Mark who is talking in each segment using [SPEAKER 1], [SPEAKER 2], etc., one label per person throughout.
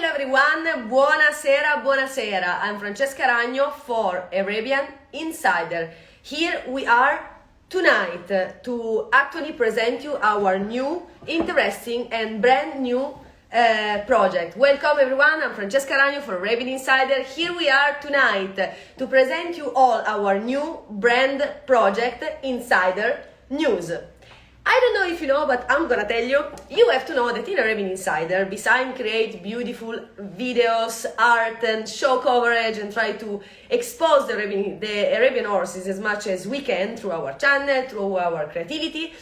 [SPEAKER 1] Hello everyone, buonasera, buonasera. I'm Francesca Ragno for Arabian Insider. Here we are tonight to actually present you our new, interesting and brand new project. Welcome everyone, I'm Francesca Ragno for Arabian Insider. Here we are tonight to present you all our new brand project, Insider News. I don't know if you know, but I'm gonna tell you, you have to know that in Arabian Insider, besides create beautiful videos, art and show coverage and try to expose the Arabian horses as much as we can through our channel, through our creativity,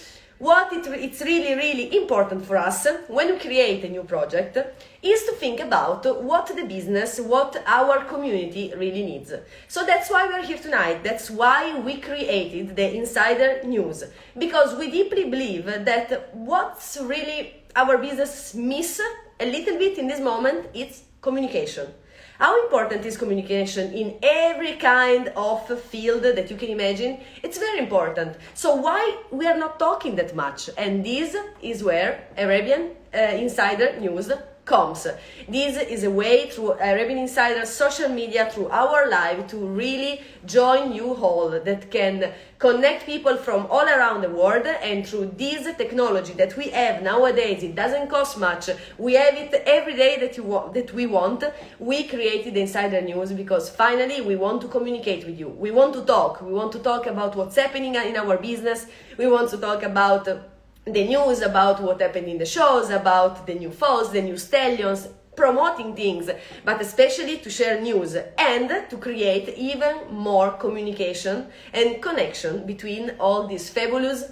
[SPEAKER 1] it's really important for us when we create a new project is to think about what the business, what our community really needs. So that's why we're here tonight. That's why we created the Insider News, because we deeply believe that what's really our business miss a little bit in this moment, it's communication. How important is communication in every kind of field that you can imagine? It's very important. So why we are not talking that much? And this is where Arabian Insider News comes. This is a way through Arabian Insider social media, through our live, to really join you all that can connect people from all around the world. And through this technology that we have nowadays, it doesn't cost much. We have it every day that we want. We created the Insider News because finally we want to communicate with you. We want to talk. We want to talk about what's happening in our business. We want to talk about the news, about what happened in the shows, about the new foals, the new stallions, promoting things, but especially to share news and to create even more communication and connection between all this fabulous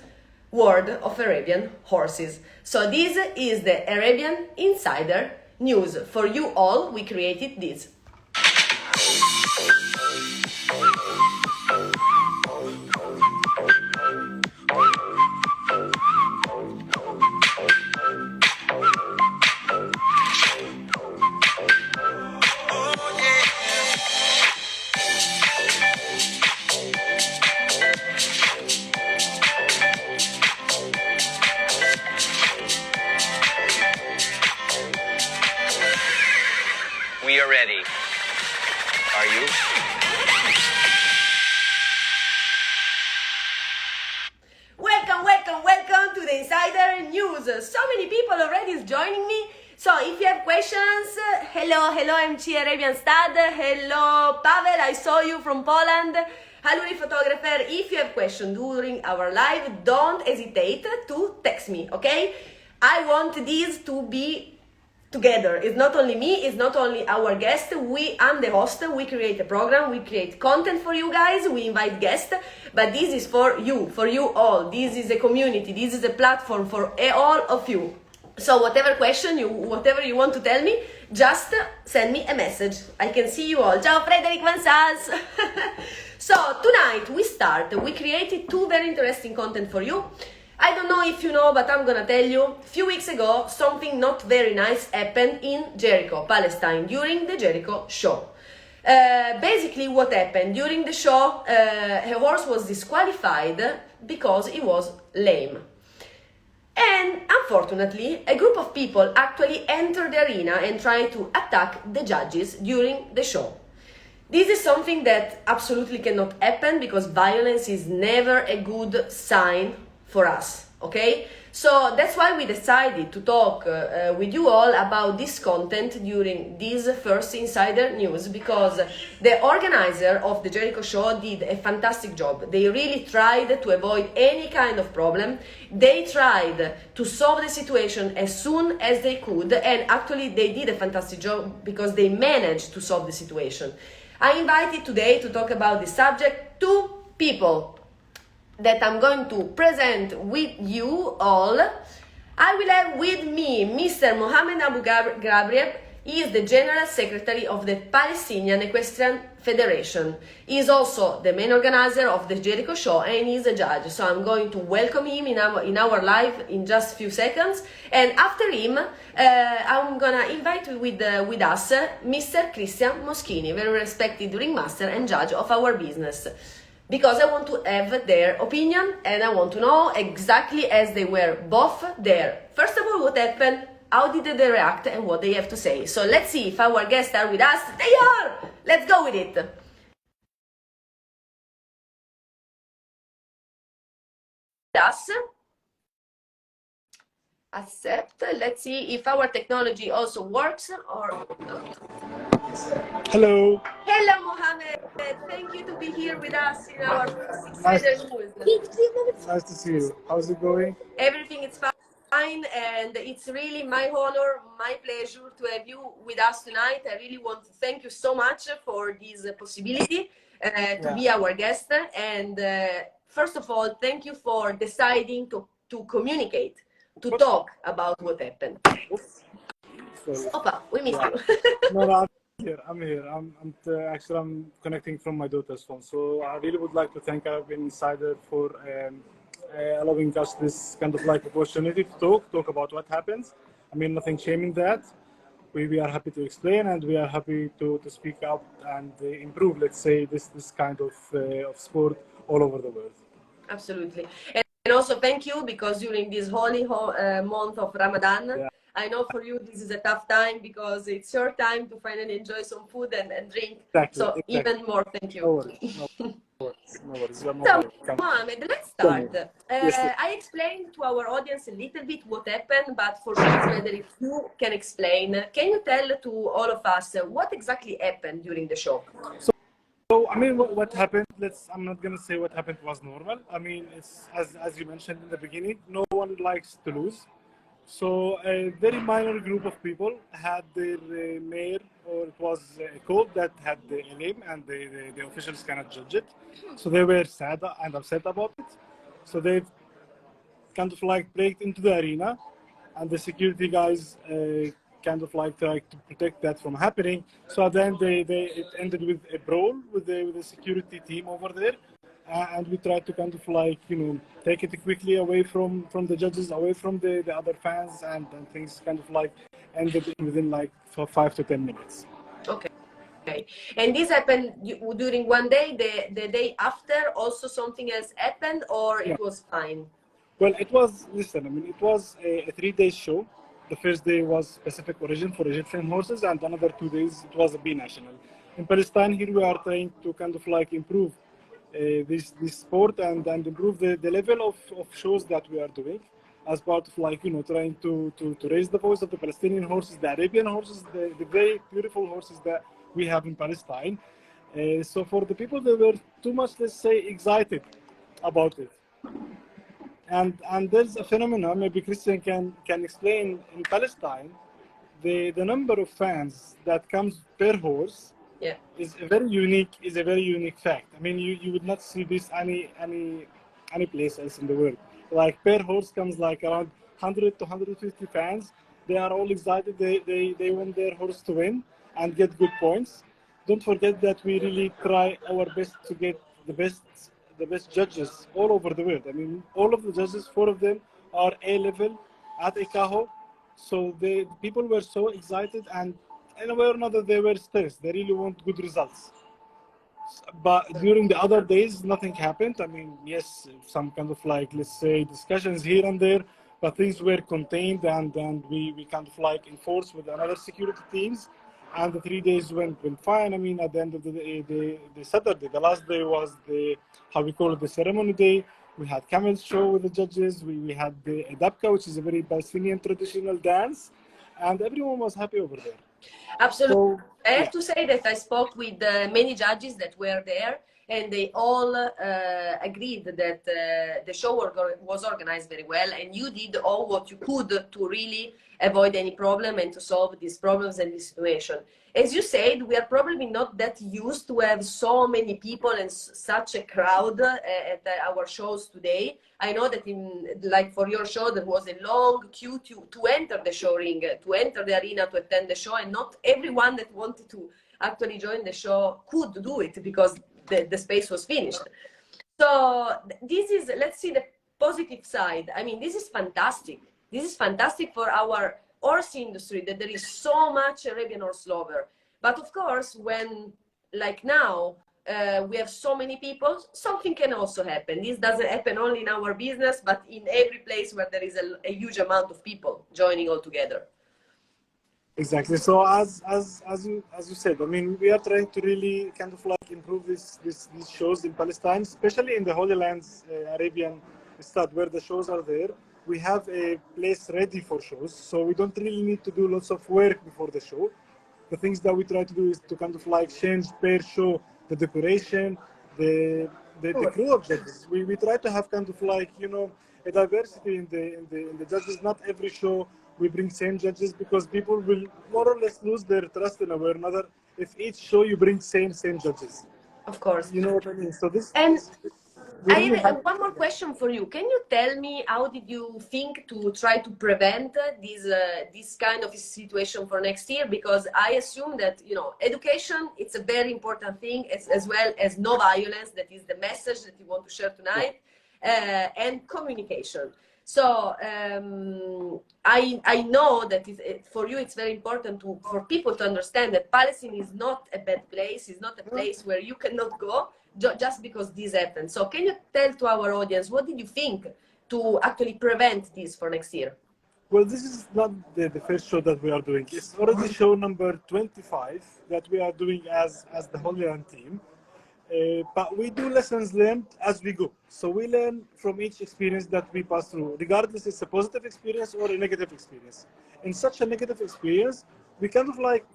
[SPEAKER 1] world of Arabian horses. So this is the Arabian Insider News. For you all, we created this.
[SPEAKER 2] We are ready. Are you?
[SPEAKER 1] Welcome to the Insider News. So many people already is joining me. So if you have questions, hello MC Arabian Stud, hello Pavel, I saw you from Poland. Haluri photographer, if you have questions during our live, don't hesitate to text me, okay? I want this to be together. It's not only me, it's not only our guest. I'm the host, we create a program, we create content for you guys, we invite guests, but this is for you all. This is a community, this is a platform for all of you. So whatever question, whatever you want to tell me, just send me a message. I can see you all. Ciao Frederic Van Sass. So tonight we created two very interesting content for you. I don't know if you know, but I'm gonna tell you, a few weeks ago, something not very nice happened in Jericho, Palestine, during the Jericho Show. Basically, what happened? During the show, a horse was disqualified because he was lame. And unfortunately, a group of people actually entered the arena and tried to attack the judges during the show. This is something that absolutely cannot happen because violence is never a good sign for us, okay? So that's why we decided to talk with you all about this content during this first Insider News, because the organizer of the Jericho Show did a fantastic job. They really tried to avoid any kind of problem. They tried to solve the situation as soon as they could, and actually they did a fantastic job because they managed to solve the situation. I invited today to talk about this subject two people that I'm going to present with you all. I will have with me Mr. Mohammed Gharbieh. He is the General Secretary of the Palestinian Equestrian Federation. He is also the main organizer of the Jericho Show and he is a judge. So I'm going to welcome him in our live in just a few seconds. And after him, I'm gonna invite with us Mr. Cristian Moschini, very respected ringmaster and judge of our business. Because I want to have their opinion and I want to know exactly as they were both there. First of all, what happened how did they react and what they have to say. So let's see if our guests are with us. They are! Let's go with it. Us. Accept. Let's see if our technology also works or not.
[SPEAKER 3] Hello.
[SPEAKER 1] Hello, Mohammed. Thank you to be here with us in our
[SPEAKER 3] Nice,
[SPEAKER 1] news.
[SPEAKER 3] nice to see you. How's it going?
[SPEAKER 1] Everything is fine, and it's really my honor, my pleasure to have you with us tonight. I really want to thank you so much for this possibility to be our guest. And first of all, thank you for deciding to communicate, to talk about what happened.
[SPEAKER 3] Sorry.
[SPEAKER 1] Opa, we missed you.
[SPEAKER 3] No, no, I'm here. Actually, I'm connecting from my daughter's phone. So I really would like to thank Arabian Insider for allowing us this kind of like opportunity to talk about what happens. I mean, nothing shame in that. We are happy to explain, and we are happy to speak up and improve, let's say, this kind of sport all over the world.
[SPEAKER 1] Absolutely. And also thank you, because during this holy month of Ramadan, I know for you this is a tough time, because it's your time to finally enjoy some food and drink.
[SPEAKER 3] Exactly,
[SPEAKER 1] So
[SPEAKER 3] exactly.
[SPEAKER 1] even more thank you.
[SPEAKER 3] No worries. No worries. You're more
[SPEAKER 1] So,
[SPEAKER 3] welcome.
[SPEAKER 1] Mohammed, let's start.
[SPEAKER 3] Yes,
[SPEAKER 1] I explained to our audience a little bit what happened, but for me, it's better if you can explain. Can you tell to all of us what exactly happened during the show?
[SPEAKER 3] So, I mean, what happened, I'm not going to say what happened was normal. I mean, it's as you mentioned in the beginning, no one likes to lose. So a very minor group of people had their mayor, or it was a code that had the name, and the officials cannot judge it. So they were sad and upset about it. So they kind of like break into the arena, and the security guys kind of like try to protect that from happening. So then it ended with a brawl with the security team over there. And we tried to kind of like, take it quickly away from the judges, away from the other fans, and things kind of like ended within like 5 to 10 minutes.
[SPEAKER 1] Okay. And this happened during one day, the day after also something else happened, or it was fine?
[SPEAKER 3] Well, it was a 3-day show. The first day was specific origin for Egyptian horses, and another 2 days it was a B-national. In Palestine, here we are trying to kind of like improve this sport and improve the level of shows that we are doing as part of like, trying to raise the voice of the Palestinian horses, the Arabian horses, the very beautiful horses that we have in Palestine. So for the people that were too much, let's say, excited about it. And there's a phenomenon, maybe Cristian can explain, in Palestine, the number of fans that comes per horse is a very unique fact. I mean, you would not see this any place else in the world. Like per horse comes like around 100 to 150 fans. They are all excited. They want their horse to win and get good points. Don't forget that we really try our best to get the best judges all over the world. I mean, all of the judges, 4 of them are A-level at 𝐍𝐄𝐒. So the people were so excited, and in a way or another, they were stressed. They really want good results. But during the other days, nothing happened. I mean, yes, some kind of like, let's say, discussions here and there, but things were contained, and we kind of like enforced with another security teams. And the 3 days went fine. I mean, at the end of the Saturday, the last day was how we call it, the ceremony day. We had camel show with the judges. We had the 𝐍𝐄𝐒, which is a very Palestinian traditional dance, and everyone was happy over there.
[SPEAKER 1] Absolutely.
[SPEAKER 3] So,
[SPEAKER 1] I have to say that I spoke with many judges that were there, and they all agreed that the show was organized very well, and you did all what you could to really avoid any problem and to solve these problems and this situation. As you said, we are probably not that used to have so many people and such a crowd at our shows today. I know that like for your show, there was a long queue to enter the show ring, to enter the arena, to attend the show, and not everyone that wanted to actually join the show could do it because the space was finished. So this is, let's see the positive side. I mean, this is fantastic. This is fantastic for our horse industry, that there is so much Arabian horse lover. But of course, when, like now, we have so many people, something can also happen. This doesn't happen only in our business, but in every place where there is a huge amount of people joining all together.
[SPEAKER 3] Exactly. So as you said, I mean, we are trying to really kind of like improve these shows in Palestine, especially in the Holy Lands, Arabian state where the shows are there. We have a place ready for shows, so we don't really need to do lots of work before the show. The things that we try to do is to kind of like change per show the decoration, the the crew of judges. We try to have kind of like, you know, a diversity in the judges. Not every show we bring same judges, because people will more or less lose their trust in one another if each show you bring same judges.
[SPEAKER 1] Of course.
[SPEAKER 3] You know what I mean? So
[SPEAKER 1] And
[SPEAKER 3] we
[SPEAKER 1] I
[SPEAKER 3] really
[SPEAKER 1] have
[SPEAKER 3] have
[SPEAKER 1] one more question for you. Can you tell me how did you think to try to prevent this kind of situation for next year? Because I assume that, you know, education, it's a very important thing, as well as no violence. That is the message that you want to share tonight, and communication. So I know that for you it's very important for people to understand that Palestine is not a bad place. It's not a place where you cannot go just because this happened. So can you tell to our audience, what did you think to actually prevent this for next year?
[SPEAKER 3] Well, this is not the first show that we are doing. It's already show number 25 that we are doing as the Holy Land team. But we do lessons learned as we go. So we learn from each experience that we pass through, regardless it's a positive experience or a negative experience. In such a negative experience, we kind of like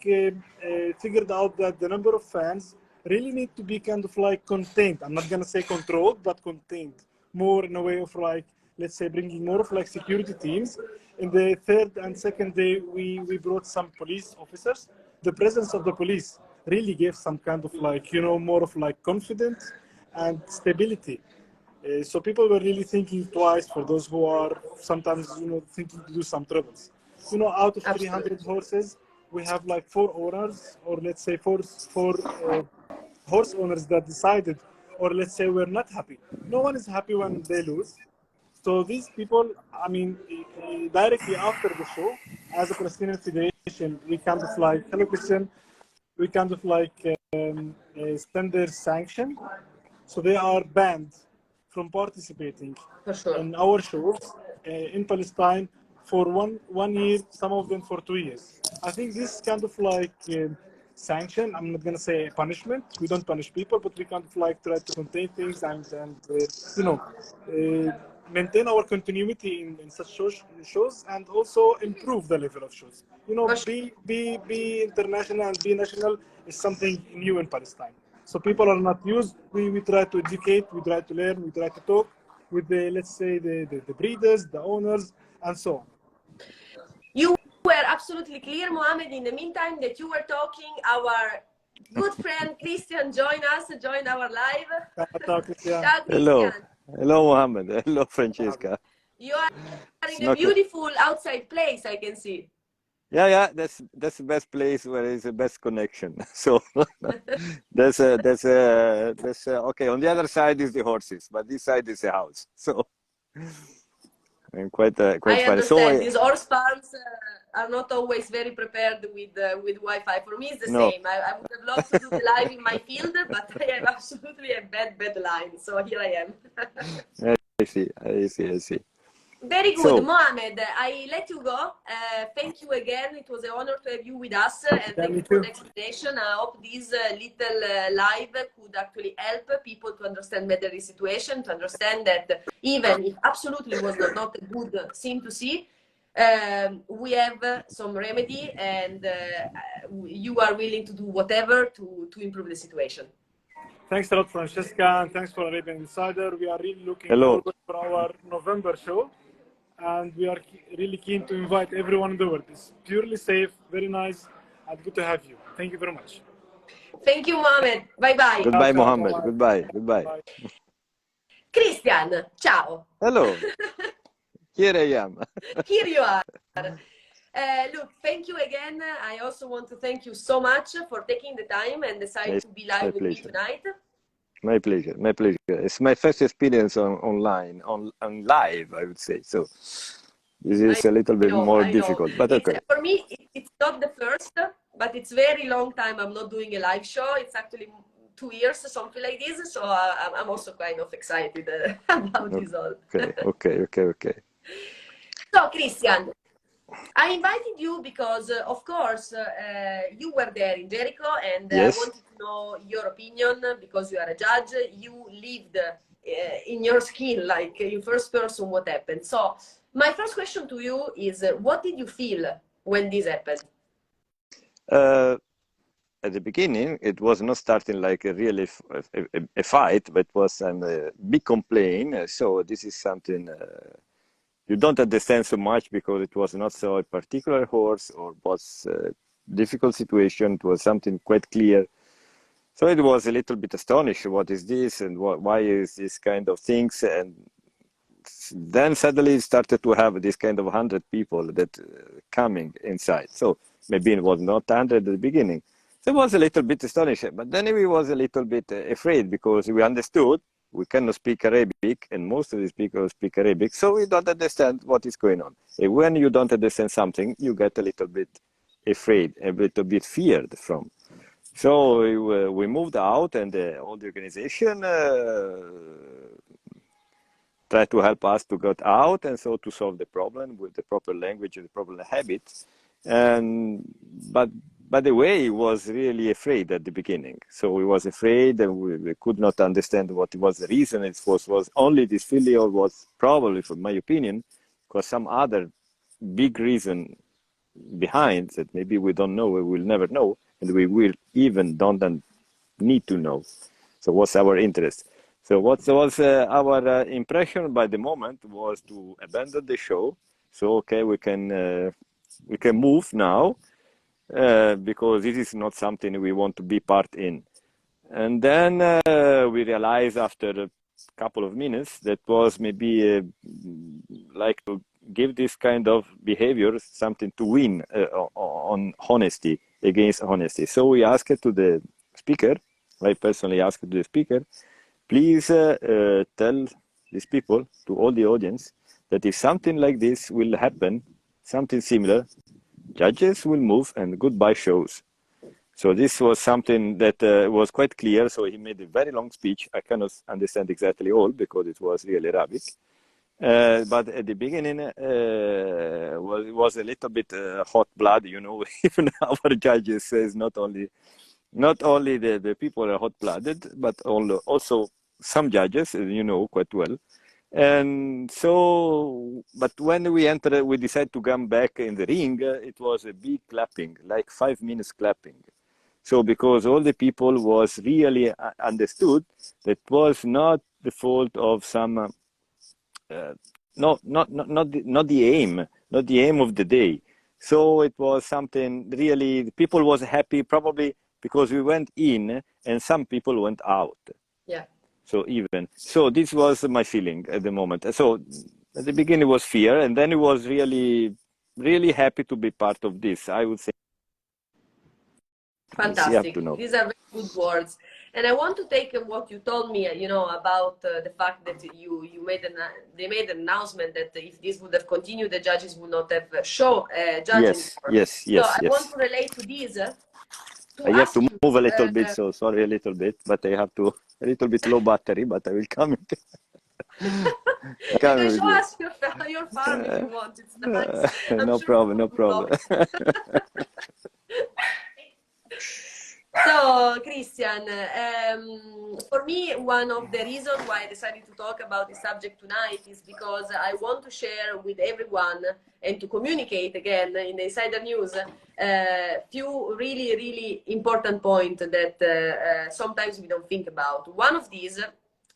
[SPEAKER 3] figured out that the number of fans really need to be kind of like contained. I'm not going to say controlled, but contained. More in a way of like, let's say, bringing more of like security teams. In the third and second day, we brought some police officers. The presence of the police really gave some kind of like, you know, more of like confidence and stability. So people were really thinking twice for those who are sometimes, you know, thinking to do some troubles. You know, out of 300 horses, we have like 4 owners, or let's say four horse owners that decided, or let's say we're not happy. No one is happy when they lose. So these people, I mean, directly after the show, as a Palestinian Federation, we kind of like, hello Cristian, we kind of like send their sanction. So they are banned from participating in our shows in Palestine for one year, some of them for 2 years. I think this kind of like sanction, I'm not going to say punishment. We don't punish people, but we kind of like try to contain things and you know, maintain our continuity in such shows, and also improve the level of shows. You know, be international and be national is something new in Palestine. So people are not used. We try to educate, we try to learn, we try to talk with the, let's say, the breeders, the owners, and so on.
[SPEAKER 1] You were absolutely clear, Mohammed. In the meantime that you were talking, our good friend Cristian joined our live.
[SPEAKER 3] Ciao, Cristian.
[SPEAKER 1] Ciao,
[SPEAKER 4] Hello.
[SPEAKER 1] Cristian.
[SPEAKER 4] Hello, Mohammed. Hello, Francesca.
[SPEAKER 1] You are in a beautiful outside place, I can see.
[SPEAKER 4] Yeah, that's the best place where there's the best connection. So there's okay. On the other side is the horses, but this side is the house. So and quite
[SPEAKER 1] I
[SPEAKER 4] funny.
[SPEAKER 1] understand. These horse farms are not always very prepared with Wi-Fi. For me, it's the same. I would have loved to do the live in my field, but I have absolutely a bad line. So here I am.
[SPEAKER 4] I see.
[SPEAKER 1] Very good, Mohammed. I let you go. Thank you again. It was an honor to have you with us, and thank you for the explanation. I hope this little live could actually help people to understand better the situation, to understand that even if absolutely was not a good thing to see, we have some remedy, and you are willing to do whatever to improve the situation.
[SPEAKER 3] Thanks a lot, Francesca, and thanks for Arabian Insider. We are really looking forward for our November show, and we are really keen to invite everyone in the world. It's purely safe, very nice, and good to have you. Thank you very much.
[SPEAKER 1] Thank you, Mohammed. Bye-bye.
[SPEAKER 4] Goodbye, Mohammed. Goodbye.
[SPEAKER 1] Cristian, ciao.
[SPEAKER 4] Hello. Here I am.
[SPEAKER 1] Here you are. Look, thank you again. I also want to thank you so much for taking the time and deciding to be live with me tonight.
[SPEAKER 4] My pleasure. It's my first experience online, on live, I would say. So this is a little bit more difficult, but okay.
[SPEAKER 1] For me, it's not the first, but it's very long time I'm not doing a live show. It's actually 2 years, something like this. So I'm also kind of excited about this all.
[SPEAKER 4] Okay.
[SPEAKER 1] So, Cristian, I invited you because, of course, you were there in Jericho, and I
[SPEAKER 4] Yes.
[SPEAKER 1] wanted to know your opinion because you are a judge. You lived in your skin, like in first person, what happened. So, my first question to you is, what did you feel when this happened?
[SPEAKER 4] At the beginning, it was not starting like a really a fight, but was a big complaint. So this is something you don't understand so much because it was not so a particular horse or was a difficult situation. It was something quite clear. So it was a little bit astonished. What is this and why is this kind of things? And then suddenly it started to have this kind of 100 people that coming inside. So maybe it was not 100 at the beginning. So it was a little bit astonishing, but then we was a little bit afraid because we understood we cannot speak Arabic and most of the speakers speak Arabic, so we don't understand what is going on. And when you don't understand something, you get a little bit afraid, a little bit feared from. So we moved out and all the organization tried to help us to get out and so to solve the problem with the proper language and the proper habits. And but by the way, he was really afraid at the beginning. So we was afraid and we could not understand what was the reason. It was only this failure was probably, from my opinion, because some other big reason behind that maybe we don't know, we will never know, and we will even don't need to know. So what's our interest? So what was our impression by the moment was to abandon the show. So okay, we can move now because this is not something we want to be part in. And then we realized after a couple of minutes that was maybe like to give this kind of behavior something to win on honesty against honesty. So we asked to the speaker, I personally asked to the speaker, please tell these people, to all the audience, that if something like this will happen, something similar, judges will move and goodbye shows. So this was something that was quite clear. So he made a very long speech. I cannot understand exactly all because it was really Arabic. But at the beginning, was a little bit hot blood, you know. Even our judges says not only the people are hot-blooded, but also some judges, you know quite well. And so, but when we entered, we decided to come back in the ring. It was a big clapping, like 5 minutes clapping. So because all the people was really understood that was not the fault of some, not the aim, not the aim of the day. So it was something really, the people was happy probably because we went in and some people went out.
[SPEAKER 1] Yeah.
[SPEAKER 4] So this was my feeling at the moment. So at the beginning it was fear, and then it was really, really happy to be part of this. I would say. You have
[SPEAKER 1] Fantastic.
[SPEAKER 4] to know.
[SPEAKER 1] These are very good words. And I want to take what you told me, you know, about the fact that they made an announcement that if this would have continued, the judges would not have judge
[SPEAKER 4] Yes,
[SPEAKER 1] anymore.
[SPEAKER 4] yes,
[SPEAKER 1] So
[SPEAKER 4] yes,
[SPEAKER 1] I want
[SPEAKER 4] yes.
[SPEAKER 1] to relate to this, to
[SPEAKER 4] I have
[SPEAKER 1] ask
[SPEAKER 4] to
[SPEAKER 1] you.
[SPEAKER 4] move a little bit, so sorry a little bit, but I have to a little bit low battery, but I will come.
[SPEAKER 1] You
[SPEAKER 4] Coming
[SPEAKER 1] can
[SPEAKER 4] with
[SPEAKER 1] show
[SPEAKER 4] you.
[SPEAKER 1] us your farm if you want. It's nice. I'm
[SPEAKER 4] No
[SPEAKER 1] sure you
[SPEAKER 4] problem, no
[SPEAKER 1] will
[SPEAKER 4] problem.
[SPEAKER 1] love it. So, Cristian, for me, one of the reasons why I decided to talk about this subject tonight is because I want to share with everyone and to communicate again in the Insider News few really, really important points that sometimes we don't think about. One of these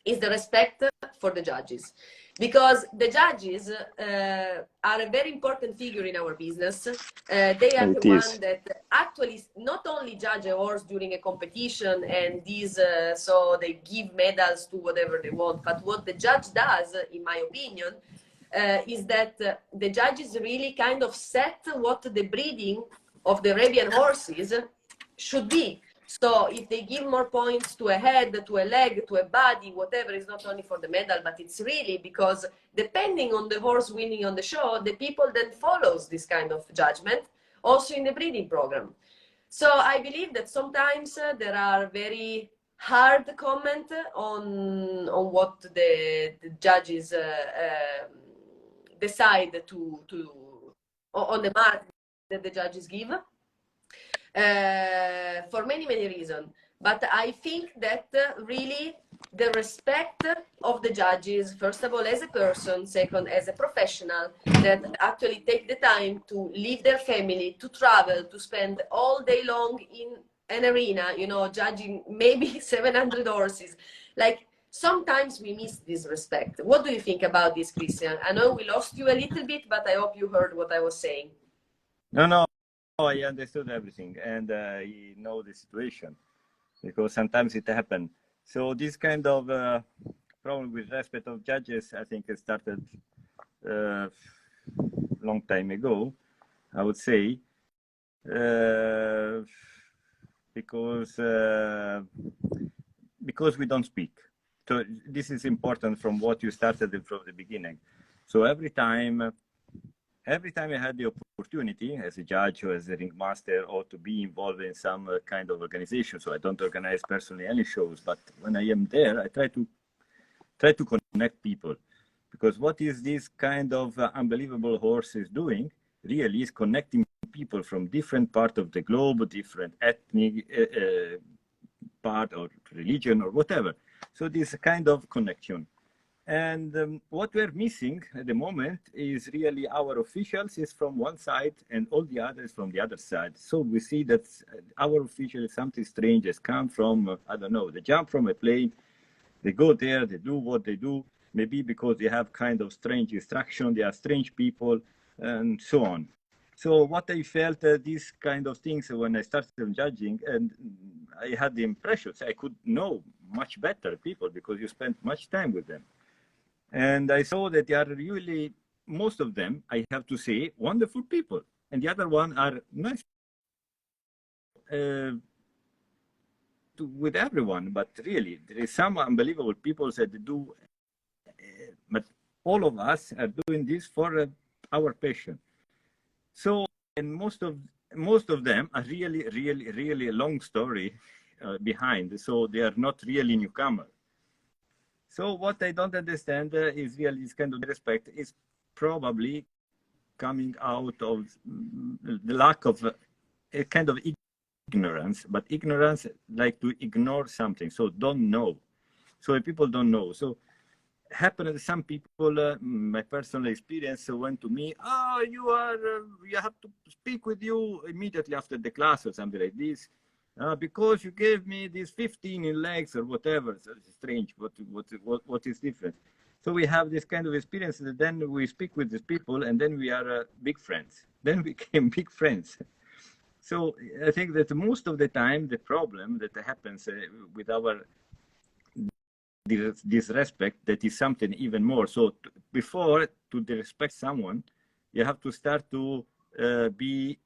[SPEAKER 1] is the respect for the judges. Because the judges are a very important figure in our business. They are
[SPEAKER 4] And
[SPEAKER 1] the
[SPEAKER 4] it is.
[SPEAKER 1] one that actually not only judge a horse during a competition and these, so they give medals to whatever they want, but what the judge does, in my opinion, is that the judges really kind of set what the breeding of the Arabian horses should be. So if they give more points to a head, to a leg, to a body, whatever, is not only for the medal, but it's really because depending on the horse winning on the show, the people then follows this kind of judgment, also in the breeding program. So I believe that sometimes there are very hard comment on what the judges decide to on the mark that the judges give, for many, many reasons. But I think that really the respect of the judges, first of all, as a person, second, as a professional, that actually take the time to leave their family, to travel, to spend all day long in an arena, you know, judging maybe 700 horses. Like, sometimes we miss this respect. What do you think about this, Cristian? I know we lost you a little bit, but I hope you heard what I was saying.
[SPEAKER 4] No, I understood everything, and I know the situation, because sometimes it happens. So this kind of problem with respect of judges, I think it started long time ago, I would say, because we don't speak. So this is important from what you started from the beginning. So every time I had the opportunity as a judge or as a ringmaster or to be involved in some kind of organization. So I don't organize personally any shows, but when I am there, I try to connect people, because what is this kind of unbelievable horse is doing really is connecting people from different parts of the globe, different ethnic part or religion or whatever. So this kind of connection. And what we're missing at the moment is really our officials is from one side and all the others from the other side. So we see that our officials, something strange has come from, I don't know, they jump from a plane, they go there, they do what they do, maybe because they have kind of strange instruction, they are strange people, and so on. So what I felt, these kind of things when I started judging, and I had the impression I could know much better people because you spend much time with them. And I saw that they are really, most of them, I have to say, wonderful people. And the other one are nice with everyone. But really, there is some unbelievable people that do, but all of us are doing this for our passion. So, and most of them are really a long story behind. So they are not really newcomer. So what I don't understand is really this kind of respect is probably coming out of the lack of a kind of ignorance, but ignorance like to ignore something, so don't know. So people don't know. So happened that some people, my personal experience went to me, you have to speak with you immediately after the class or something like this. Because you gave me these 15 in legs or whatever. So it's strange. What is different? So we have this kind of experience, and then we speak with these people, and then we are big friends. Then we became big friends. So I think that most of the time, the problem that happens with our disrespect, that is something even more. So before to disrespect someone, you have to start to be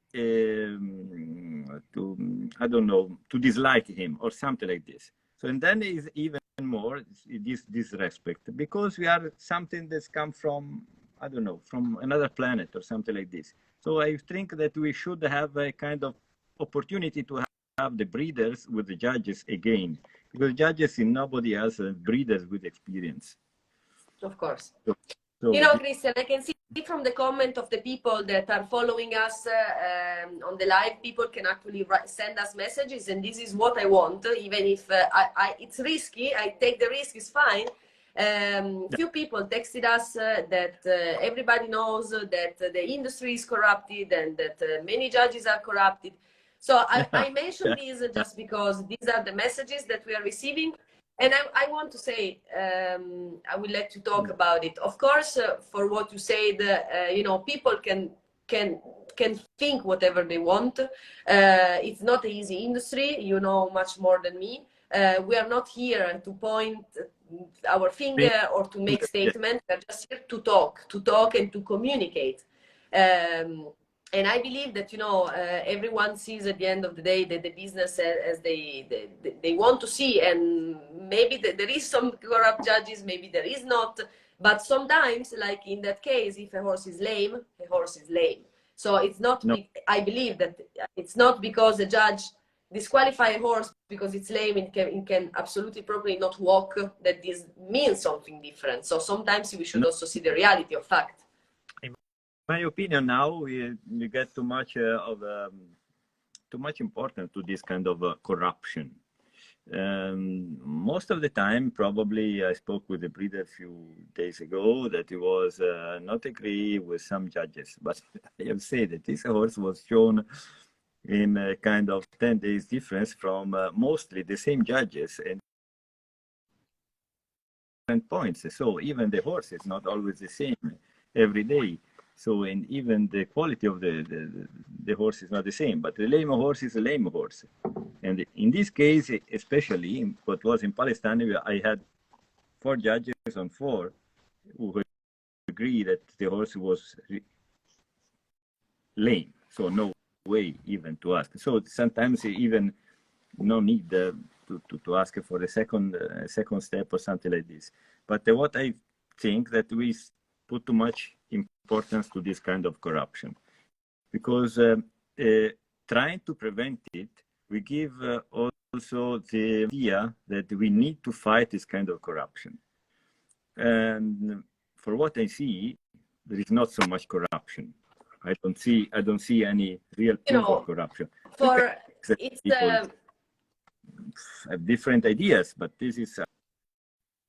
[SPEAKER 4] I don't know, to dislike him or something like this. So and then is even more this disrespect, because we are something that's come from, I don't know, from another planet or something like this. So I think that we should have a kind of opportunity to have the breeders with the judges again, because judges in nobody else are breeders with experience.
[SPEAKER 1] Of course.
[SPEAKER 4] So,
[SPEAKER 1] you know, Cristian, I can see from the comment of the people that are following us on the live, people can actually send us messages, and this is what I want, even if it's risky, I take the risk, it's fine. Few people texted us that everybody knows that the industry is corrupted and that many judges are corrupted. So I mentioned these just because these are the messages that we are receiving. And I want to say, I will let you talk about it. Of course, for what you said, you know, people can think whatever they want. It's not an easy industry. You know much more than me. We are not here to point our finger or to make statements. We are just here to talk and to communicate. And I believe that, you know, everyone sees at the end of the day that the business as they want to see, and maybe there is some corrupt judges, maybe there is not, but sometimes, like in that case, if a horse is lame, a horse is lame. So it's not, I believe that it's not because a judge disqualify a horse because it's lame, it can absolutely probably not walk, that this means something different. So sometimes we should also see the reality of fact.
[SPEAKER 4] my opinion now, we get too much too much importance to this kind of corruption. Most of the time, probably, I spoke with the breeder a few days ago that he was not agree with some judges, but I have said that this horse was shown in a kind of 10 days difference from mostly the same judges and different points. So even the horse is not always the same every day. So, and even the quality of the horse is not the same, but the lame horse is a lame horse. And in this case, especially what was in Palestine, I had 4 judges on 4 who agree that the horse was lame. So no way even to ask. So sometimes even no need to ask for a second step or something like this. But what I think that we put too much importance to this kind of corruption, because trying to prevent it, we give also the idea that we need to fight this kind of corruption. And for what I see, there is not so much corruption. I don't see any real proof of corruption.
[SPEAKER 1] For it's
[SPEAKER 4] people have different ideas, but this is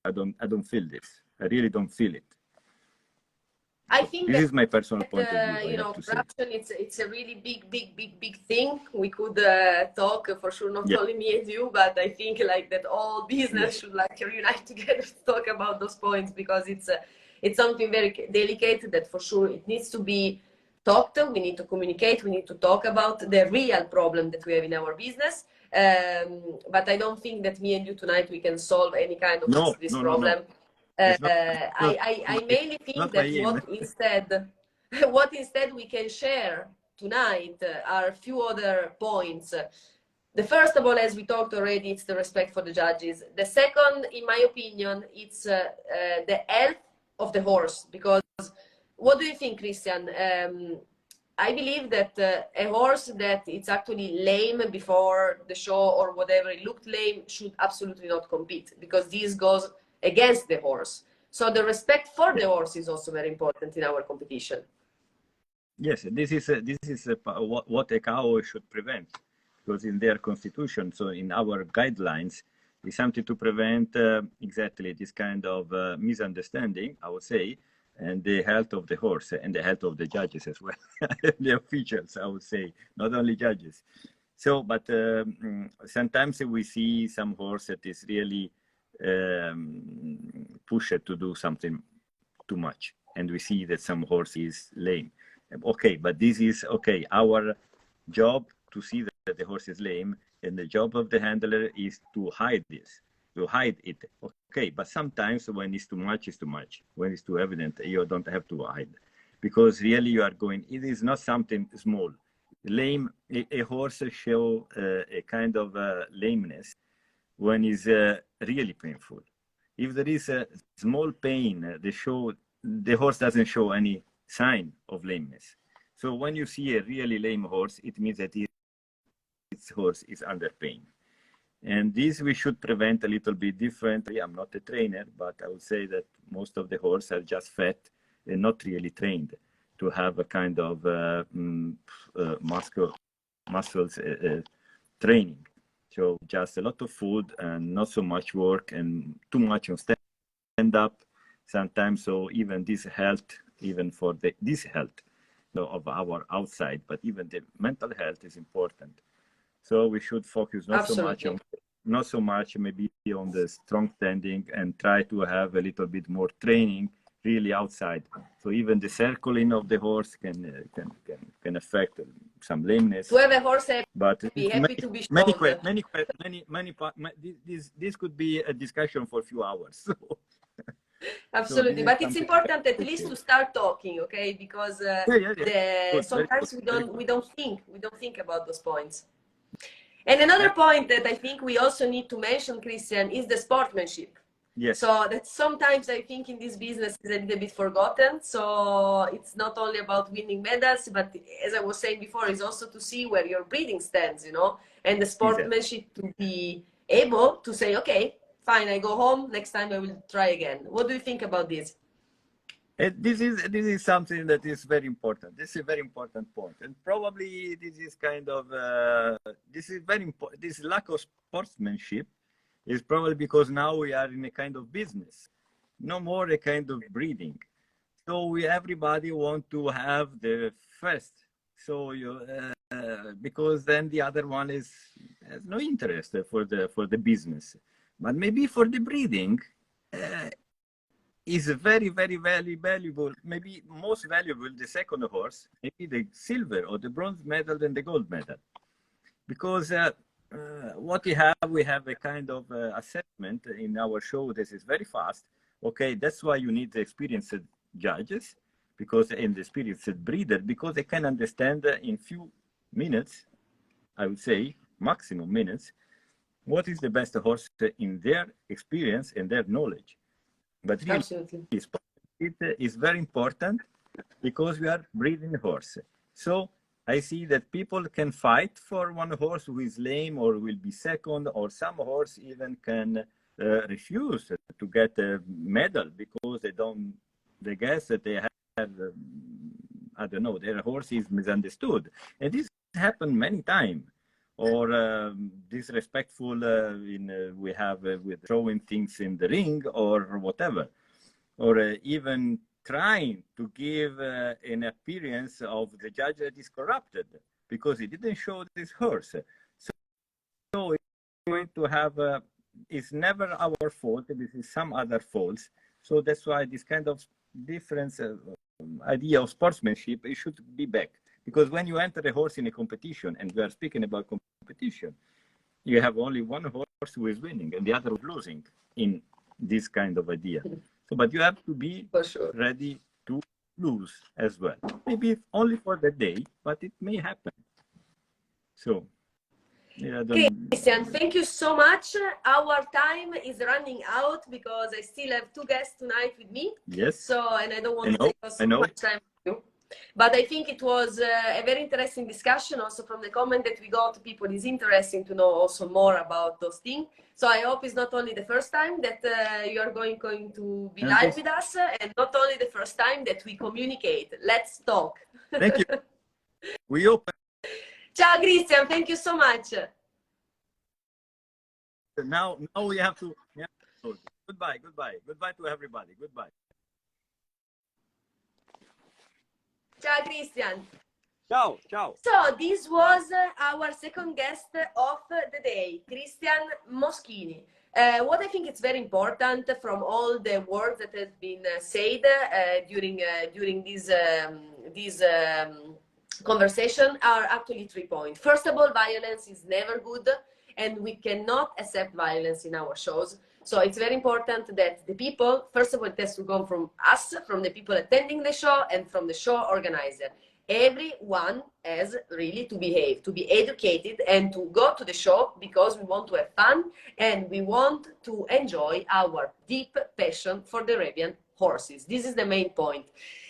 [SPEAKER 4] I don't feel this. I really don't feel it.
[SPEAKER 1] I think
[SPEAKER 4] this is my personal point of view.
[SPEAKER 1] You know, corruption, it's a really big thing. We could talk for sure, not only me and you, but I think like that all business should like unite together to talk about those points, because it's something very delicate that for sure it needs to be talked. We need to communicate. We need to talk about the real problem that we have in our business. But I don't think that me and you tonight we can solve any kind of this problem. I mainly think that what instead we can share tonight are a few other points. The first of all, as we talked already, it's the respect for the judges. The second, in my opinion, it's the health of the horse. Because what do you think, Cristian? I believe that a horse that it's actually lame before the show or whatever, it looked lame, should absolutely not compete, because this goes against the horse. So the respect for the horse is also very important in our competition.
[SPEAKER 4] Yes, this is what a cow should prevent, because in their constitution, so in our guidelines, is something to prevent exactly this kind of misunderstanding, I would say, and the health of the horse and the health of the judges as well, the officials, I would say, not only judges. So, but sometimes we see some horse that is really pushed to do something too much, and we see that some horse is lame. Okay, but this is okay. Our job to see that the horse is lame, and the job of the handler is to hide this, to hide it. Okay, but sometimes when it's too much, it's too much. When it's too evident, you don't have to hide, because really you are going. It is not something small. Lame. A horse show a kind of lameness when it's really painful. If there is a small pain, the horse doesn't show any sign of lameness. So when you see a really lame horse, it means that its horse is under pain. And this we should prevent a little bit differently. I'm not a trainer, but I would say that most of the horses are just fat and not really trained to have a kind of muscles training. So just a lot of food and not so much work, and too much on stand up sometimes. So even this health, even for this health of our outside, but even the mental health is important. So we should focus not so much maybe on the strong standing, and try to have a little bit more training really outside. So even the circling of the horse can affect some lameness.
[SPEAKER 1] To have a horse happy,
[SPEAKER 4] but
[SPEAKER 1] happy to be shown.
[SPEAKER 4] This could be a discussion for a few hours. So.
[SPEAKER 1] Absolutely, but it's important at least to start talking, okay? Because sometimes we don't think about those points. And another point that I think we also need to mention, Cristian, is the sportsmanship.
[SPEAKER 4] Yes.
[SPEAKER 1] So that sometimes I think in this business is a little bit forgotten. So it's not only about winning medals, but as I was saying before, it's also to see where your breeding stands, you know, and the sportsmanship to be able to say, okay, fine, I go home, next time I will try again. What do you think about this?
[SPEAKER 4] This is something that is very important. This is a very important point, and probably this is kind of this is very important. This lack of sportsmanship is probably because now we are in a kind of business, no more a kind of breeding. So everybody want to have the first. So because then the other one has no interest for the business, but maybe for the breeding. Is very, very, very valuable, maybe most valuable, the second horse, maybe the silver or the bronze medal and the gold medal. Because what we have a kind of assessment in our show. This is very fast. Okay, that's why you need the experienced judges, because and the experienced breeder, because they can understand in few minutes, I would say, maximum minutes, what is the best horse in their experience and their knowledge. But really, it is very important because we are breeding horse. So I see that people can fight for one horse who is lame or will be second, or some horse even can refuse to get a medal because they guess that they have, I don't know, their horse is misunderstood. And this happened many times. Or disrespectful we have with throwing things in the ring or whatever, or even trying to give an appearance of the judge that is corrupted because he didn't show this horse. So it's going to have it's never our fault. This is some other faults. So that's why this kind of difference idea of sportsmanship, it should be back. Because when you enter a horse in a competition, and we are speaking about competition, you have only one horse who is winning and the other is losing in this kind of idea. So, but you have to be ready to lose as well. Maybe only for the day, but it may happen. So, yeah,
[SPEAKER 1] Cristian, thank you so much. Our time is running out because I still have 2 guests tonight with me.
[SPEAKER 4] Yes.
[SPEAKER 1] So, and I don't want to take us so much time with you. But I think it was a very interesting discussion. Also from the comment that we got, people is interesting to know also more about those things. So I hope it's not only the first time that you are going to be live with us, and not only the first time that we communicate. Let's talk.
[SPEAKER 4] Thank you. We open.
[SPEAKER 1] Ciao Cristian, thank you so much.
[SPEAKER 4] Now we have to. Yeah. Goodbye to everybody. Goodbye.
[SPEAKER 1] Ciao Cristian.
[SPEAKER 4] Ciao, ciao.
[SPEAKER 1] So this was our second guest of the day, Cristian Moschini. What I think is very important from all the words that have been said during this conversation are actually 3 points. First of all, violence is never good, and we cannot accept violence in our shows. So it's very important that the people, first of all, it has to come from us, from the people attending the show, and from the show organizer. Everyone has really to behave, to be educated, and to go to the show because we want to have fun and we want to enjoy our deep passion for the Arabian horses. This is the main point.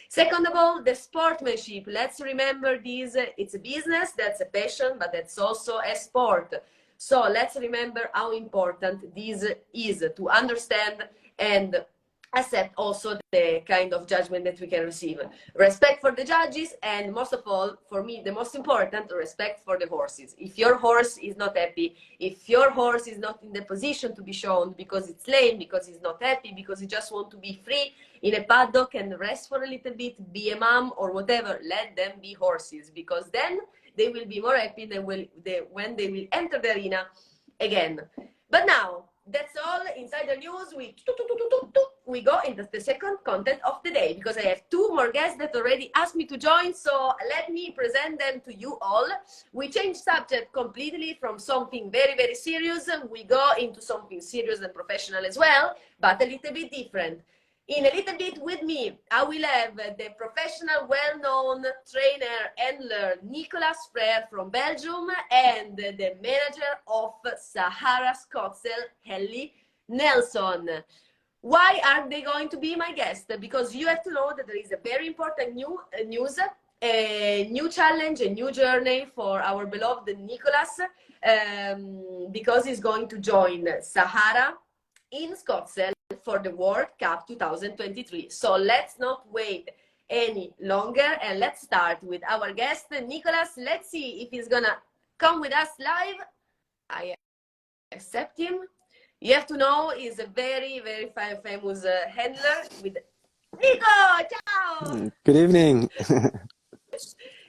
[SPEAKER 1] Second of all, the sportsmanship. Let's remember this. It's a business, that's a passion, but that's also a sport. So let's remember how important this is to understand and accept also the kind of judgment that we can receive. Respect for the judges, and most of all, for me, the most important, respect for the horses. If your horse is not happy, if your horse is not in the position to be shown because it's lame, because he's not happy, because he just wants to be free in a paddock and rest for a little bit, be a mom or whatever, let them be horses, because then they will be more happy than when they will enter the arena again. But now, that's all. Inside the news, we go into the second content of the day, because I have 2 more guests that already asked me to join, so let me present them to you all. We change subject completely from something very, very serious. We go into something serious and professional as well, but a little bit different. In a little bit with me, I will have the professional, well-known trainer, handler, Nicolas Frère from Belgium, and the manager of Sahara Scottsdale, 𝐍𝐄𝐒 Nelson. Why are they going to be my guest? Because you have to know that there is a very important news, a new challenge, a new journey for our beloved Nicolas, because he's going to join Sahara in Scottsdale for the World Cup 2023. So let's not wait any longer and let's start with our guest, Nicolas. Let's see if he's gonna come with us live. I accept him. You have to know he's a very, very famous handler with Nico. Ciao!
[SPEAKER 5] Good evening.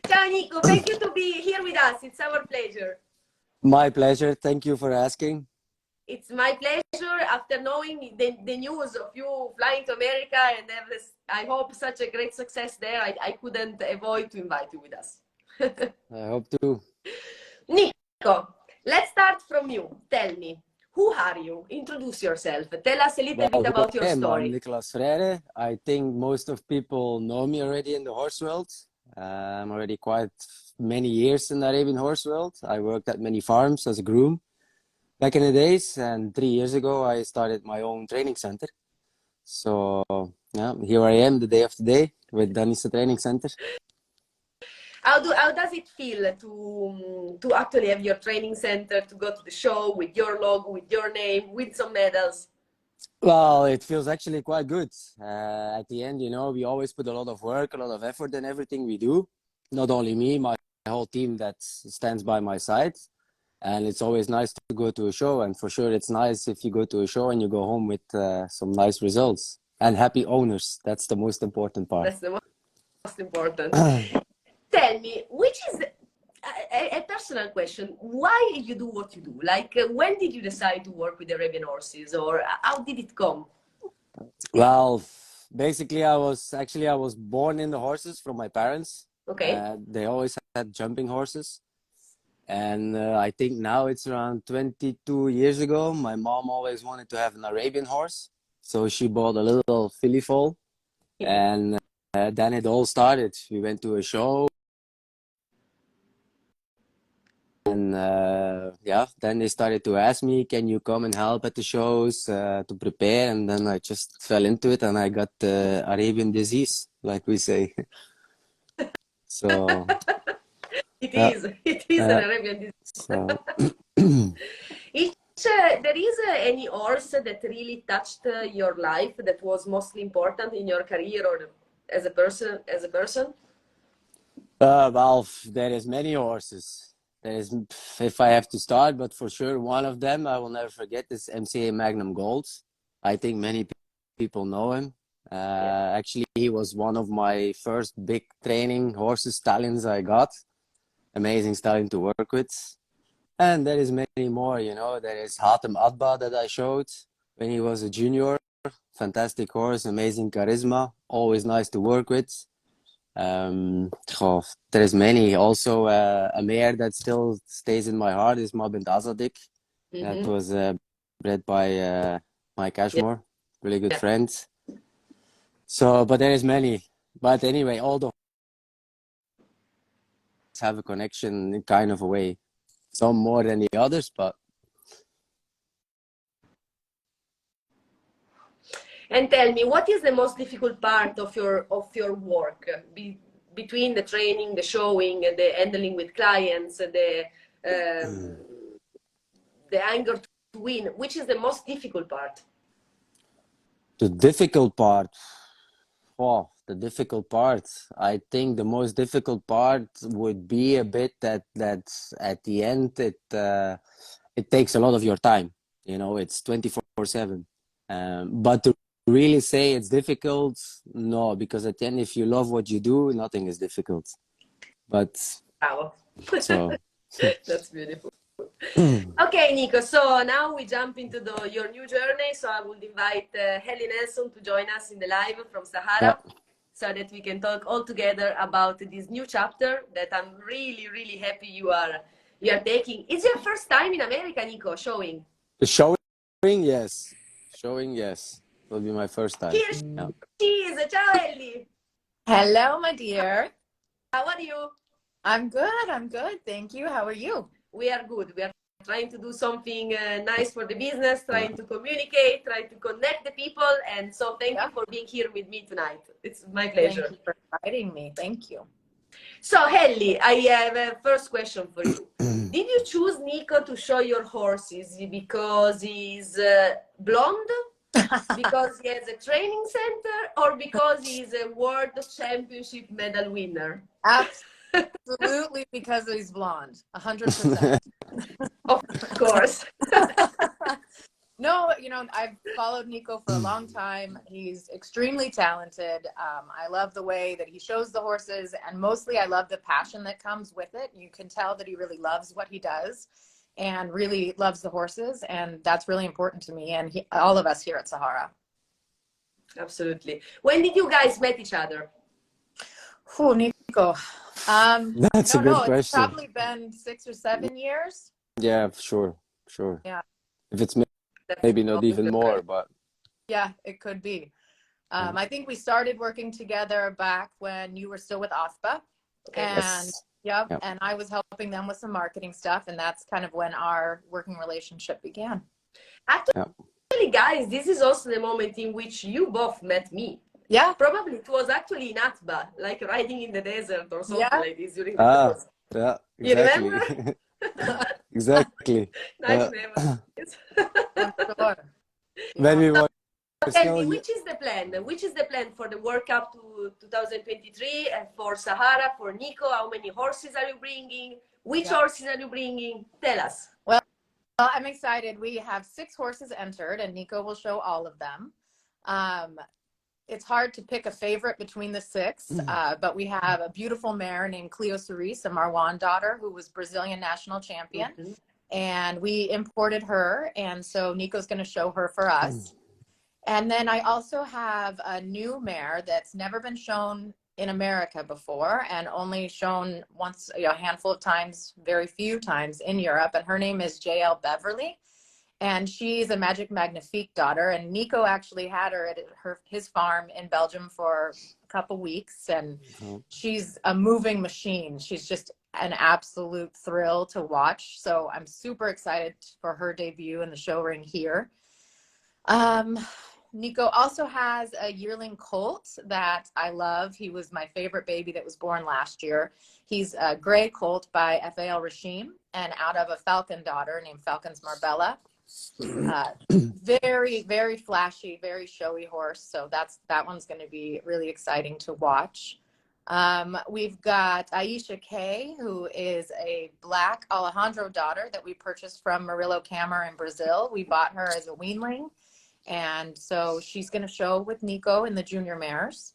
[SPEAKER 1] Ciao Nico, thank you to be here with us. It's our pleasure.
[SPEAKER 5] My pleasure. Thank you for asking.
[SPEAKER 1] It's my pleasure after knowing the news of you flying to America and have this, I hope, such a great success there. I couldn't avoid to invite you with us.
[SPEAKER 5] I hope to.
[SPEAKER 1] Nico, let's start from you. Tell me, who are you? Introduce yourself. Tell us a little bit about your story.
[SPEAKER 5] I'm Nicolas Frère. I think most of people know me already in the horse world. I'm already quite many years in the Arabian horse world. I worked at many farms as a groom back in the days, and 3 years ago I started my own training center. So yeah, here I am the day of today with Danisa Training Center.
[SPEAKER 1] How does it feel to actually have your training center, to go to the show with your logo, with your name, with some medals?
[SPEAKER 5] Well, it feels actually quite good. At the end, you know, we always put a lot of work, a lot of effort in everything we do. Not only me, my whole team that stands by my side. And it's always nice to go to a show. And for sure, it's nice if you go to a show and you go home with some nice results. And happy owners. That's the most important part.
[SPEAKER 1] That's the most important. Tell me, which is a personal question, why you do what you do? Like, when did you decide to work with Arabian horses, or how did it come?
[SPEAKER 5] Well, basically, I was born in the horses from my parents.
[SPEAKER 1] Okay.
[SPEAKER 5] They always had jumping horses. And I think now it's around 22 years ago, my mom always wanted to have an Arabian horse. So she bought a little filly foal. And then it all started. We went to a show. And yeah, then they started to ask me, can you come and help at the shows to prepare? And then I just fell into it and I got the Arabian disease, like we say. So
[SPEAKER 1] It is an Arabian disease.
[SPEAKER 5] So.
[SPEAKER 1] There is any horse that really touched your life, that was mostly important in your career or as a person?
[SPEAKER 5] Well, there is many horses. There is, if I have to start, but for sure one of them I will never forget is MCA Magnum Gold. I think many people know him. Actually, he was one of my first big training horses, stallions I got. Amazing stallion to work with. And there is many more, you know. There is 𝐍𝐄𝐑 that I showed when he was a junior. Fantastic horse, amazing charisma, always nice to work with. There's many. Also, a mare that still stays in my heart is Mohammed Azadik. That was bred by Mike Ashmore, really good friends. So, but there is many. But anyway, all the have a connection in kind of a way. Some more than the others, but.
[SPEAKER 1] And tell me, what is the most difficult part of your work, between the training, the showing, the handling with clients, the anger to win? Which is the most difficult part?
[SPEAKER 5] The difficult part. Oh, the difficult part. I think the most difficult part would be a bit that at the end it takes a lot of your time. You know, it's 24/7. But to really say it's difficult, no, because at the end, if you love what you do, nothing is difficult. But
[SPEAKER 1] wow.
[SPEAKER 5] So
[SPEAKER 1] That's beautiful. Okay, Nico, so now we jump into your new journey. So I would invite 𝐍𝐿 Nelson to join us in the live from Sahara, so that we can talk all together about this new chapter that I'm really, really happy you are taking. It's your first time in America, Nico, showing?
[SPEAKER 5] Showing, yes. Showing, yes. Will be my first time.
[SPEAKER 1] Cheers!
[SPEAKER 5] Yeah.
[SPEAKER 1] Cheers! Ciao, Ellie!
[SPEAKER 6] Hello, my dear.
[SPEAKER 1] How are you?
[SPEAKER 6] I'm good. Thank you. How are you?
[SPEAKER 1] We are good. We are trying to do something nice for the business, trying to communicate, trying to connect the people. And so thank you for being here with me tonight. It's my pleasure.
[SPEAKER 6] Thank you for inviting me. Thank you.
[SPEAKER 1] So, 𝐍𝐿, I have a first question for you. Did you choose Nico to show your horses because he's blonde? Because he has a training center or because he's a world championship medal winner?
[SPEAKER 6] Absolutely, because he's blonde, 100%.
[SPEAKER 1] Of course.
[SPEAKER 6] No, you know, I've followed Nico for a long time. He's extremely talented. I love the way that he shows the horses, and mostly I love the passion that comes with it. You can tell that he really loves what he does and really loves the horses, and that's really important to me and all of us here at Sahara.
[SPEAKER 1] Absolutely. When did you guys met each other?
[SPEAKER 6] Oh, Nico.
[SPEAKER 5] That's a
[SPEAKER 6] I don't
[SPEAKER 5] good
[SPEAKER 6] know. It's
[SPEAKER 5] question.
[SPEAKER 6] probably been 6 or 7 years.
[SPEAKER 5] Yeah, sure.
[SPEAKER 6] Yeah.
[SPEAKER 5] If it's
[SPEAKER 1] That's
[SPEAKER 5] maybe not
[SPEAKER 1] always
[SPEAKER 5] even
[SPEAKER 1] the
[SPEAKER 5] more,
[SPEAKER 1] first.
[SPEAKER 5] but
[SPEAKER 6] Yeah, it could be. I think we started working together back when you were still with OSPA. And
[SPEAKER 5] yes.
[SPEAKER 6] and I was helping them with some marketing stuff, and that's kind of when our working relationship began.
[SPEAKER 1] Actually, guys, this is also the moment in which you both met me.
[SPEAKER 6] Yeah.
[SPEAKER 1] Probably it was actually in @𝐈𝐍𝐒𝐈𝐃𝐄𝐑, like riding in the desert or something
[SPEAKER 6] Yeah.
[SPEAKER 1] like this during the course.
[SPEAKER 5] Yeah,
[SPEAKER 1] You
[SPEAKER 5] exactly.
[SPEAKER 1] remember?
[SPEAKER 5] Exactly.
[SPEAKER 1] Nice memories.
[SPEAKER 6] For sure.
[SPEAKER 5] When we were
[SPEAKER 1] Tell
[SPEAKER 5] still,
[SPEAKER 1] me, which is the plan? Which is the plan for the World Cup to 2023 and for Sahara, for Nico? How many horses are you bringing? Which horses are you bringing? Tell us.
[SPEAKER 6] Well, I'm excited. We have 6 horses entered, and Nico will show all of them. It's hard to pick a favorite between the 6, but we have a beautiful mare named 𝐍𝐄𝐖𝐒, a Marwan daughter, who was Brazilian national champion. And we imported her, and so Nico's going to show her for us. And then I also have a new mare that's never been shown in America before and only shown once, a handful of times, very few times in Europe. And her name is JL Beverly. And she's a Magic Magnifique daughter. And Nico actually had her at his farm in Belgium for a couple weeks. And she's a moving machine. She's just an absolute thrill to watch. So I'm super excited for her debut in the show ring here. Nico also has a yearling colt that I love. He was my favorite baby that was born last year. He's a gray colt by 𝐈𝐿 and out of a falcon daughter named Falcon's Marbella. Very, very flashy, very showy horse. So that one's going to be really exciting to watch. We've got 𝐈𝐍𝐄𝐑, who is a black Alejandro daughter that we purchased from Murillo Cammer in Brazil. We bought her as a weanling. And so she's going to show with Nico in the junior mares.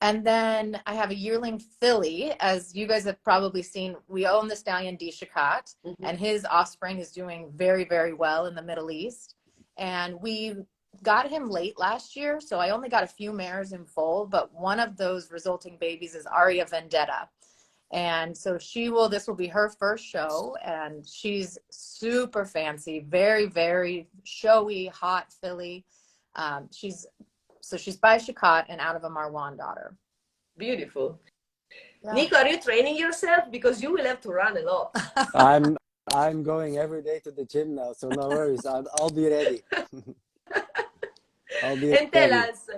[SPEAKER 6] And then I have a yearling filly. As you guys have probably seen, we own the stallion 𝐍𝐄𝐑, and his offspring is doing very, very well in the Middle East. And we got him late last year, so I only got a few mares in foal, but one of those resulting babies is Aria Vendetta. And so this will be her first show, and she's super fancy, very, very showy, hot filly. She's by 𝐍𝐄𝐑 and out of a Marwan daughter.
[SPEAKER 1] Beautiful.
[SPEAKER 6] Yeah.
[SPEAKER 1] Nico, are you training yourself? Because you will have to run a lot.
[SPEAKER 5] I'm going every day to the gym now, so no worries. I'll be ready.
[SPEAKER 1] And tell us,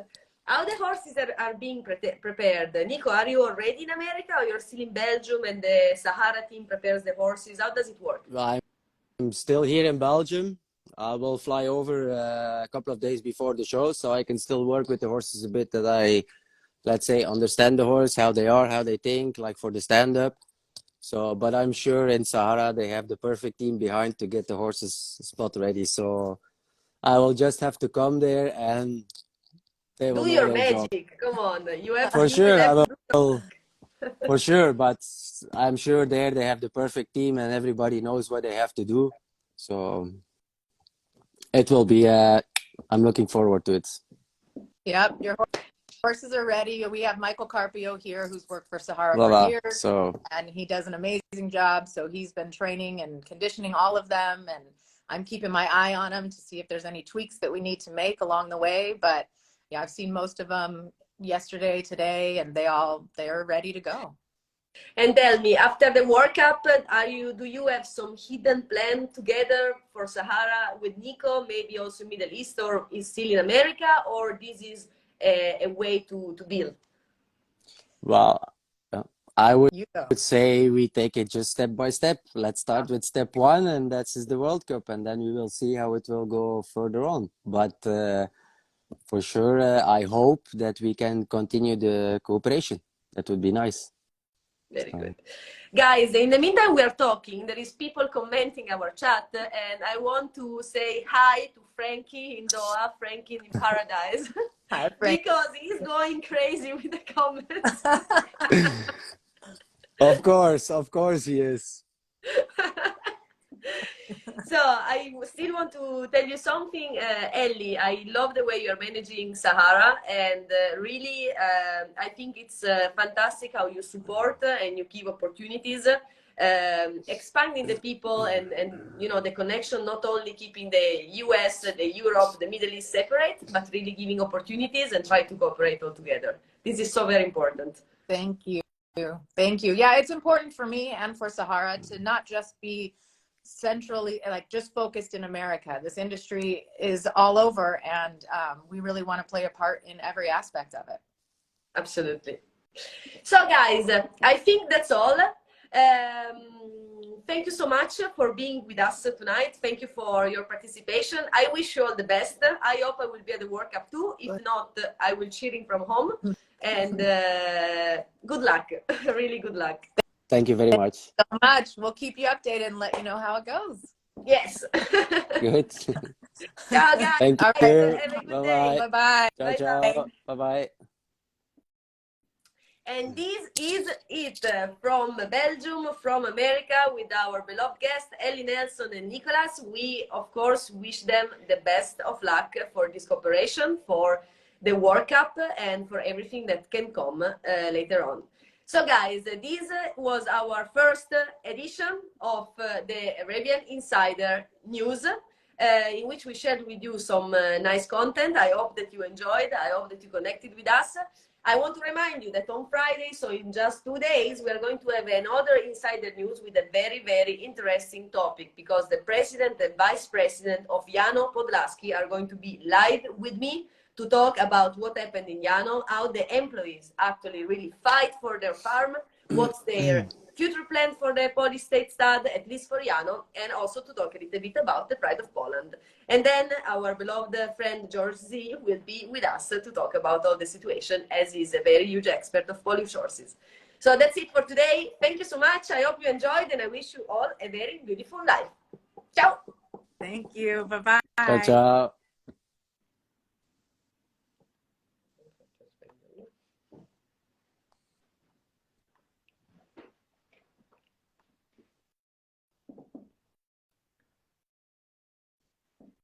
[SPEAKER 1] how the horses are being prepared. Nico, are you already in America or you're still in Belgium and the Sahara team prepares the horses? How does it work?
[SPEAKER 5] I'm still here in Belgium. I will fly over a couple of days before the show, so I can still work with the horses a bit, that I, let's say, understand the horse, how they are, how they think, like for the stand-up. So, but I'm sure in Sahara they have the perfect team behind to get the horses spot ready. So I will just have to come there and they will
[SPEAKER 1] do
[SPEAKER 5] know
[SPEAKER 1] your
[SPEAKER 5] their
[SPEAKER 1] magic.
[SPEAKER 5] job.
[SPEAKER 1] Come on, you have
[SPEAKER 5] For
[SPEAKER 1] you
[SPEAKER 5] sure,
[SPEAKER 1] will
[SPEAKER 5] I
[SPEAKER 1] have to
[SPEAKER 5] will. For sure, but I'm sure there they have the perfect team and everybody knows what they have to do. So it will be, I'm looking forward to it.
[SPEAKER 6] Yep, your horses are ready. We have Michael Carpio here, who's worked for Sahara
[SPEAKER 5] Voila.
[SPEAKER 6] for years, and he does an amazing job. So he's been training and conditioning all of them, and I'm keeping my eye on him to see if there's any tweaks that we need to make along the way. But yeah, I've seen most of them yesterday, today, and they're ready to go.
[SPEAKER 1] And tell me, after the World Cup, do you have some hidden plan together for Sahara with Nico, maybe also Middle East, or is still in America, or this is a way to build?
[SPEAKER 5] Well, I would say we take it just step by step. Let's start with step 1, and that is the World Cup, and then we will see how it will go further on. But for sure, I hope that we can continue the cooperation. That would be nice.
[SPEAKER 1] Very good. Guys, in the meantime, we are talking. There is people commenting our chat, and I want to say hi to Frankie in Doha, Frankie in paradise,
[SPEAKER 6] Hi, Frank.
[SPEAKER 1] because he's going crazy with the comments.
[SPEAKER 5] Of course he is.
[SPEAKER 1] So I still want to tell you something, Ellie. I love the way you're managing Sahara, and really, I think it's fantastic how you support and you give opportunities, expanding the people and you know the connection. Not only keeping the US, the Europe, the Middle East separate, but really giving opportunities and try to cooperate all together. This is so very important.
[SPEAKER 6] Thank you. Thank you. Yeah, it's important for me and for Sahara to not just be centrally, like just focused in America. This industry is all over, and we really want to play a part in every aspect of it.
[SPEAKER 1] Absolutely. So guys, I think that's all. Thank you so much for being with us tonight. Thank you for your participation. I wish you all the best. I hope I will be at the World Cup too. If not, I will cheering from home. And good luck. Really good luck.
[SPEAKER 5] Thank you very much.
[SPEAKER 6] So much. We'll keep you updated and let you know how it goes.
[SPEAKER 1] Yes.
[SPEAKER 5] Good.
[SPEAKER 1] Ciao guys.
[SPEAKER 5] Thank
[SPEAKER 6] All
[SPEAKER 5] you.
[SPEAKER 6] right.
[SPEAKER 1] Have a good
[SPEAKER 5] Bye
[SPEAKER 1] day.
[SPEAKER 5] bye.
[SPEAKER 6] Bye-bye.
[SPEAKER 5] Ciao,
[SPEAKER 1] Bye
[SPEAKER 5] ciao.
[SPEAKER 1] bye.
[SPEAKER 5] Bye bye.
[SPEAKER 1] And this is it from Belgium, from America, with our beloved guests, Ellie Nelson and Nicolas. We, of course, wish them the best of luck for this cooperation, for the World Cup, and for everything that can come later on. So, guys, this was our first edition of the Arabian Insider News, in which we shared with you some nice content. I hope that you enjoyed. I hope that you connected with us. I want to remind you that on Friday, so in just 2 days, we are going to have another Insider News with a very, very interesting topic, because the president and vice president of Llano Podlaski are going to be live with me to talk about what happened in Llano, how the employees actually really fight for their farm, what's their future plan for the Polish state stud, at least for Llano, and also to talk a little bit about the Pride of Poland. And then our beloved friend George Z will be with us to talk about all the situation, as he's a very huge expert of Polish horses. So that's it for today. Thank you so much. I hope you enjoyed, and I wish you all a very beautiful life. Ciao.
[SPEAKER 6] Thank you. Bye-bye.
[SPEAKER 5] Ciao, ciao.